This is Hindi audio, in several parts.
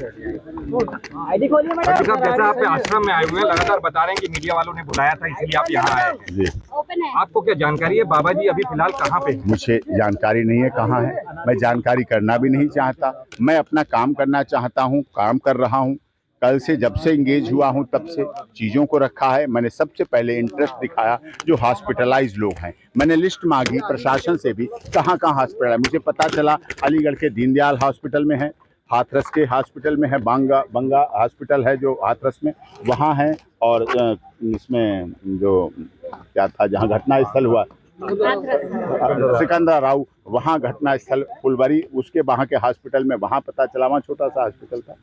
भट्टी साहब, जैसा आप आश्रम में आए हुए हैं, लगातार बता रहे हैं कि मीडिया वालों ने बुलाया था इसलिए आप यहाँ आए हैं। जी, आपको क्या जानकारी है बाबा जी अभी फिलहाल कहाँ पे हैं? मुझे जानकारी नहीं है कहाँ है। मैं जानकारी करना भी नहीं चाहता। मैं अपना काम करना चाहता हूँ, काम कर रहा हूँ। कल से जब से इंगेज हुआ हूँ तब से चीज़ों को रखा है। मैंने सबसे पहले इंटरेस्ट दिखाया जो हॉस्पिटलाइज लोग हैं। मैंने लिस्ट मांगी प्रशासन से भी, कहाँ कहाँ हॉस्पिटल है। मुझे पता चला अलीगढ़ के दीनदयाल हॉस्पिटल में है, हाथरस के हॉस्पिटल में है, बंगा हॉस्पिटल है जो हाथरस में, वहाँ है। और इसमें जो क्या था जहाँ घटना स्थल हुआ सिकंदरा राव, वहाँ घटना स्थल फुलबारी, उसके वहाँ के हॉस्पिटल में, वहाँ पता चला वहाँ छोटा सा हॉस्पिटल था।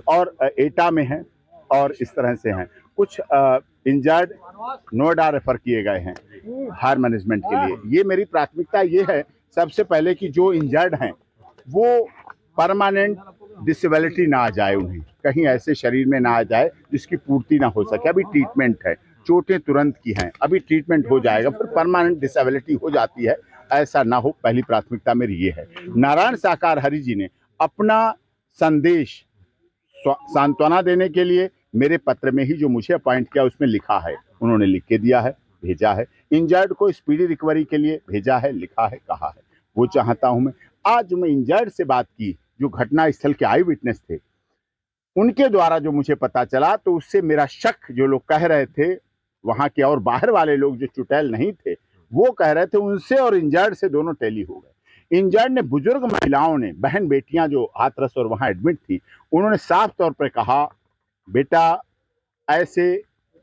और एटा में है और इस तरह से हैं। कुछ इंजर्ड नोएडा रेफर किए गए हैं हायर मैनेजमेंट के लिए। ये मेरी प्राथमिकता ये है सबसे पहले कि जो इंजर्ड हैं वो परमानेंट डिसेबिलिटी ना आ जाए, उन्हें कहीं ऐसे शरीर में ना आ जाए जिसकी पूर्ति ना हो सके। अभी ट्रीटमेंट है, चोटें तुरंत की हैं, अभी ट्रीटमेंट हो जाएगा, फिर परमानेंट डिसेबिलिटी हो जाती है, ऐसा ना हो। पहली प्राथमिकता मेरी ये है। नारायण साकार हरि जी ने अपना संदेश सांत्वना देने के लिए मेरे पत्र में ही जो मुझे अपॉइंट किया उसमें लिखा है, उन्होंने लिख के दिया है, भेजा है। इंजर्ड को स्पीडी रिकवरी के लिए भेजा है, लिखा है, कहा है, वो चाहता हूं मैं। आज मैं इंजर्ड से बात की जो घटना स्थल के आई विटनेस थे, उनके द्वारा जो मुझे पता चला तो उससे मेरा शक, जो लोग कह रहे थे वहां के और बाहर वाले लोग जो चुटैल नहीं थे वो कह रहे थे, उनसे और इंजर्ड से दोनों टैली हो गए। इंजर्ड ने, बुजुर्ग महिलाओं ने, बहन बेटियां जो हाथरस और वहां एडमिट थी, उन्होंने साफ तौर पर कहा बेटा ऐसे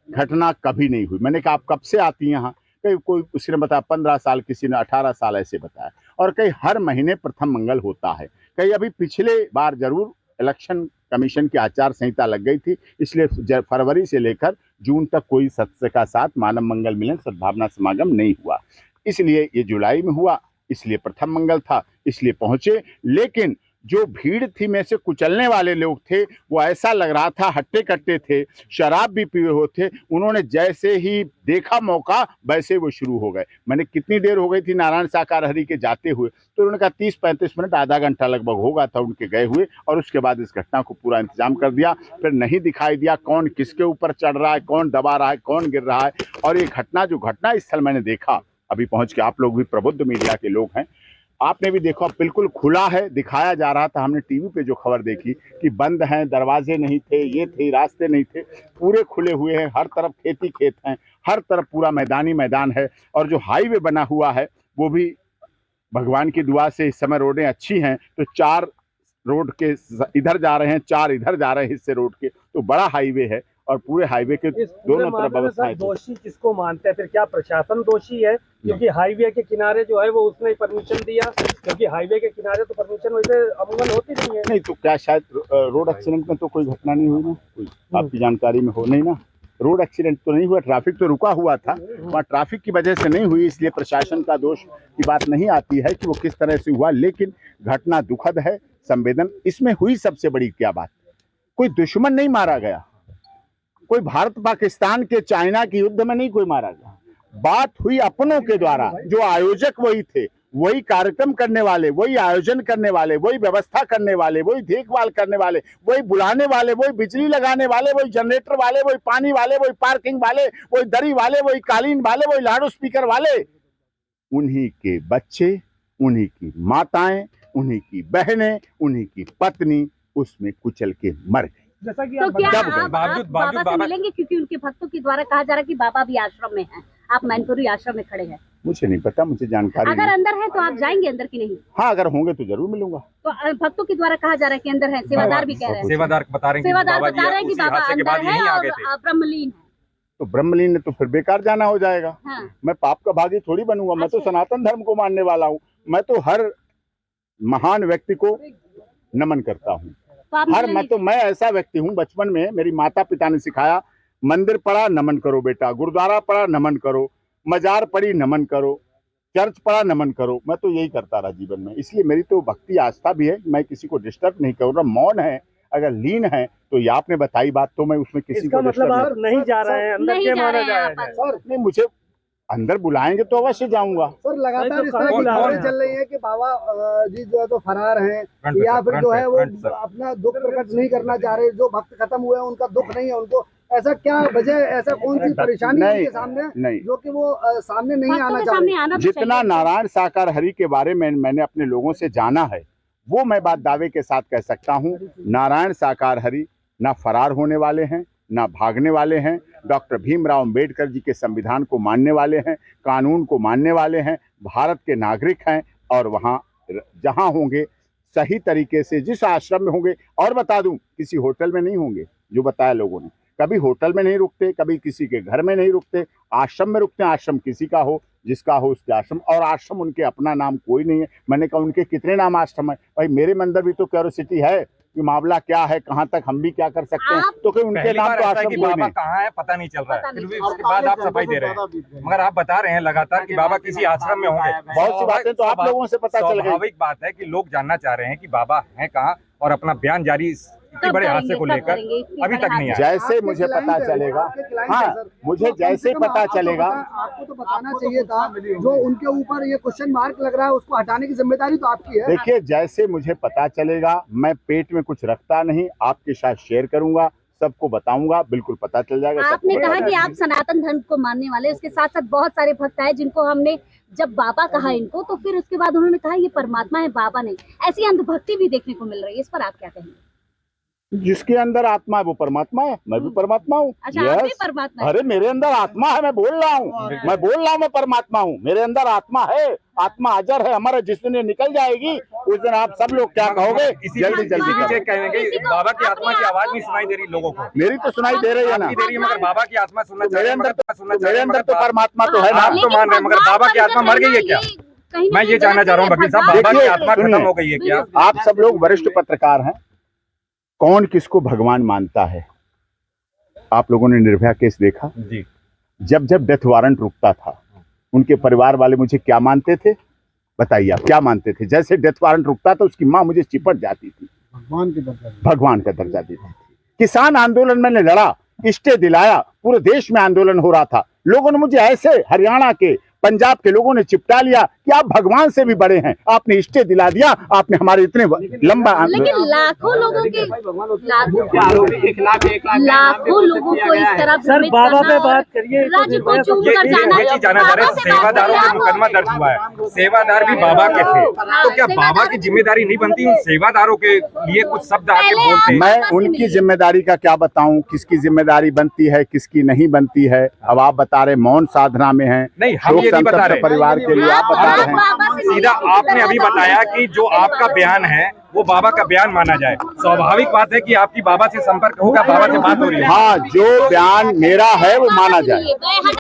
घटना कभी नहीं हुई। मैंने कहा आप कब से आती हैं यहाँ? कहीं कोई किसी ने बताया 15 साल, किसी ने 18 साल ऐसे बताया। और कहीं हर महीने प्रथम मंगल होता है। कहीं अभी पिछले बार जरूर इलेक्शन कमीशन की आचार संहिता लग गई थी, इसलिए फरवरी से लेकर जून तक कोई सत्य का साथ मानव मंगल मिलन सद्भावना समागम नहीं हुआ। इसलिए ये जुलाई में हुआ, इसलिए प्रथम मंगल था, इसलिए पहुंचे। लेकिन जो भीड़ थी में से कुचलने वाले लोग थे, वो ऐसा लग रहा था हट्टे कट्टे थे, शराब भी पिए हुए थे। उन्होंने जैसे ही देखा मौका वैसे वो शुरू हो गए। मैंने कितनी देर हो गई थी नारायण साकार हरि के जाते हुए, तो उन्होंने कहा 30-35 मिनट, आधा घंटा लगभग होगा था उनके गए हुए। और उसके बाद इस घटना को पूरा इंतजाम कर दिया। फिर नहीं दिखाई दिया कौन किसके ऊपर चढ़ रहा है, कौन दबा रहा है, कौन गिर रहा है। और ये घटना, जो घटना स्थल मैंने देखा अभी पहुंच के, आप लोग भी प्रबुद्ध मीडिया के लोग हैं, आपने भी देखा, बिल्कुल खुला है, दिखाया जा रहा था। हमने टीवी पे जो खबर देखी कि बंद हैं, दरवाजे नहीं थे, ये थे, रास्ते नहीं थे, पूरे खुले हुए हैं। हर तरफ खेती खेत हैं, हर तरफ पूरा मैदानी मैदान है। और जो हाईवे बना हुआ है वो भी भगवान की दुआ से इस समय रोडें अच्छी हैं, तो 4 रोड के इधर जा रहे हैं, 4 इधर जा रहे हैं हिस्से रोड के, तो बड़ा हाईवे है। और पूरे हाईवे के दोनों तरफ व्यवस्थाएं। दोषी किसको मानते हैं फिर? क्या प्रशासन दोषी है? क्योंकि हाईवे के किनारे जो है वो उसने परमिशन दिया, क्योंकि हाईवे के किनारे तो परमिशन वैसे अमूमन होती नहीं है। नहीं तो क्या शायद रोड एक्सीडेंट में तो कोई घटना नहीं हुई ना, कोई आपकी जानकारी में हो? नहीं ना, रोड एक्सीडेंट तो नहीं हुआ, ट्रैफिक तो रुका हुआ था, वहाँ ट्रैफिक की वजह से नहीं हुई। इसलिए प्रशासन का दोष की बात नहीं आती है कि वो किस तरह से हुआ। लेकिन घटना दुखद है, संवेदन इसमें हुई। सबसे बड़ी क्या बात, कोई दुश्मन नहीं मारा गया, कोई भारत पाकिस्तान के, चाइना के युद्ध में नहीं कोई मारा गया। बात हुई अपनों के द्वारा, जो आयोजक वही थे, वही कार्यक्रम करने वाले, वही आयोजन करने वाले, वही व्यवस्था करने वाले, वही देखभाल करने वाले, वही बुलाने वाले, वही बिजली लगाने वाले, वही जनरेटर वाले, वही पानी वाले, वही पार्किंग वाले, वही दरी वाले, वही कालीन वाले, वही लाउड स्पीकर वाले। उन्हीं के बच्चे, उन्हीं की माताएं, उन्हीं की बहनें, उन्हीं की पत्नी उसमें कुचल के मर गई। जैसा कि तो क्या आप बाबा से बाबा मिलेंगे? क्योंकि उनके भक्तों के द्वारा कहा जा रहा है कि बाबा भी आश्रम में हैं, आप मैनपुरी आश्रम में खड़े हैं। मुझे नहीं पता, मुझे जानकारी अगर नहीं। अंदर है तो आप जाएंगे अंदर की नहीं? हाँ, अगर होंगे तो जरूर मिलूंगा। तो भक्तों के द्वारा कहा जा रहा है कि अंदर है, सेवादार भी कह रहे हैं, सेवादार बता रहे हैं कि बाबा अंदर है और ब्रह्मलीन है। तो ब्रह्मलीन तो फिर बेकार जाना हो जाएगा। हाँ। मैं पाप का भागी थोड़ी बनूंगा। मैं तो सनातन धर्म को मानने वाला हूँ। मैं तो हर महान व्यक्ति को नमन करता हूँ। मैं ऐसा व्यक्ति हूँ, बचपन में मेरी माता पिता ने सिखाया, मंदिर पड़ा नमन करो बेटा, गुरुद्वारा पड़ा नमन करो, मजार पड़ी नमन करो, चर्च पड़ा नमन करो। मैं तो यही करता रहा जीवन में। इसलिए मेरी तो भक्ति आस्था भी है, मैं किसी को डिस्टर्ब नहीं करूँगा। मौन है, अगर लीन है तो ये आपने बताई बात, तो मैं उसमें किसी को मतलब आप नहीं जा रहे हैं अंदर के माना जाए। सर नहीं, मुझे अंदर बुलाएंगे तो अवश्य जाऊंगा। सर लगातार इस तरह की कौन- खबरें कौन- चल रही है कि बाबा जी जो है तो फरार हैं फ्रंट पे या सर, फिर फ्रंट जो पे, है वो फ्रंट सर। अपना दुख प्रकट नहीं करना चाह रहे, जो भक्त खत्म हुए हैं उनका दुख नहीं है उनको, ऐसा क्या वजह, ऐसा कौन सी परेशानी है नहीं, उनके सामने नहीं। जो कि वो सामने नहीं भक्तों आना के चाह सामने रहे? आना तो जितना चाहिए। नारायण साकार हरि के बारे में मैंने अपने लोगों से जाना है वो मैं बात दावे के साथ कह सकता हूँ। नारायण साकार हरि ना फरार होने वाले हैं ना भागने वाले हैं। डॉक्टर भीमराव अंबेडकर जी के संविधान को मानने वाले हैं, कानून को मानने वाले हैं, भारत के नागरिक हैं और वहाँ जहाँ होंगे सही तरीके से जिस आश्रम में होंगे, और बता दूं किसी होटल में नहीं होंगे जो बताया लोगों ने, कभी होटल में नहीं रुकते, कभी किसी के घर में नहीं रुकते, आश्रम में रुकते हैं। आश्रम किसी का हो, जिसका हो उसके आश्रम, और आश्रम उनके अपना नाम कोई नहीं है। मैंने कहा उनके कितने नाम आश्रम है भाई, मेरे में अंदर भी तो क्यूरियोसिटी है कि मामला क्या है, कहाँ तक हम भी क्या कर सकते हैं, तो कि उनके पहली नाम बार तो ऐसा है आश्रम कि कोई बाबा नहीं। कहाँ है पता नहीं चल रहा है, पता फिर नहीं भी चल उसके बाद आप सफाई दे रहे हैं, मगर आप बता रहे हैं लगातार कि बाबा किसी आश्रम में होंगे। बहुत सी बातें तो आप लोगों से पता चल गई। स्वाभाविक बात है कि लोग जानना चाह रहे हैं कि बाबा हैं कहाँ, और अपना बयान जारी इतने बड़े हादसे को लेकर अभी तक नहीं आया। जैसे मुझे पता चलेगा, हाँ मुझे जैसे पता चलेगा, आपको तो बताना चाहिए था, जो उनके ऊपर ये क्वेश्चन मार्क लग रहा है उसको हटाने की जिम्मेदारी तो आपकी है। देखिए जैसे मुझे पता चलेगा, मैं पेट में कुछ रखता नहीं, आपके साथ शेयर करूंगा, सबको बताऊंगा, बिल्कुल पता चल जाएगा। आपने सबको कहा पता कि चल आप सनातन धर्म को मानने वाले, उसके साथ साथ बहुत सारे भक्त आए जिनको हमने जब बाबा कहा इनको, तो फिर उसके बाद उन्होंने कहा ये परमात्मा है, बाबा नहीं। ऐसी अंधभक्ति भी देखने को मिल रही है, इस पर आप क्या कहेंगे? जिसके अंदर आत्मा है वो परमात्मा है, मैं भी परमात्मा हूँ। अच्छा, आप भी परमात्मा है। अरे मेरे अंदर आत्मा है, मैं बोल रहा हूँ मैं परमात्मा हूँ, मेरे अंदर आत्मा है, आत्मा अजर है, हमारा जिस दिन ये निकल जाएगी उस दिन आप सब लोग क्या कहोगे, जल्दी जल्दी इसी करो। बीच कहेंगे बाबा की आत्मा की आवाज नहीं सुनाई दे रही लोगों को, मेरी तो सुनाई दे रही है ना, आपकी दे रही है, मगर बाबा की आत्मा सुनना चाह मेरे रहे हैं, अंदर मगर मेरे अंदर तो परमात्मा तो है ना। आप तो मान रहे हैं, मगर बाबा की आत्मा मर गई है क्या? मैं ये जानना चाह रहा हूँ वकील साहब, बाबा की आत्मा खत्म हो गई है क्या? आप सब लोग वरिष्ठ पत्रकार हैं, कौन किसको भगवान मानता है? आप लोगों ने निर्भया केस देखा, जी जब जब डेथ वारंट रुकता था उनके परिवार वाले मुझे क्या मानते थे बताइए, आप क्या मानते थे? जैसे डेथ वारंट रुकता था उसकी माँ मुझे चिपट जाती थी, भगवान का दर्जा देती थी। किसान आंदोलन मैंने लड़ा, स्टे दिलाया, पूरे देश में आंदोलन हो रहा था, लोगों ने मुझे ऐसे, हरियाणा के पंजाब के लोगों ने चिपटा लिया कि आप भगवान से भी बड़े हैं, आपने स्टे दिला दिया, आपने हमारे इतने लंबा लेकिन लाखों लोगों के लाखों लोगों को इस तरह सर बाबा पे बात करिए, राज्य को चूम कर जाना, ये चीज जानना चाह रहे हैं, सेवादारों पे मुकदमा दर्ज हुआ है, सेवादार भी बाबा के थे, तो क्या बाबा की जिम्मेदारी नहीं बनती उन सेवादारों के लिए कुछ शब्द आके बोलते? मैं उनकी जिम्मेदारी का क्या बताऊं, किसकी जिम्मेदारी बनती है किसकी नहीं बनती है। अब आप बता रहे मौन साधना में हैं, नहीं, हम ये नहीं बता रहे परिवार के लिए आप बता रहे हैं। सीधा आपने अभी बताया कि जो आपका बयान है वो बाबा का बयान माना जाए। स्वाभाविक बात है कि आपकी बाबा से संपर्क होगा, बाबा से बात हो रही है। हाँ, जो बयान मेरा है वो माना जाए।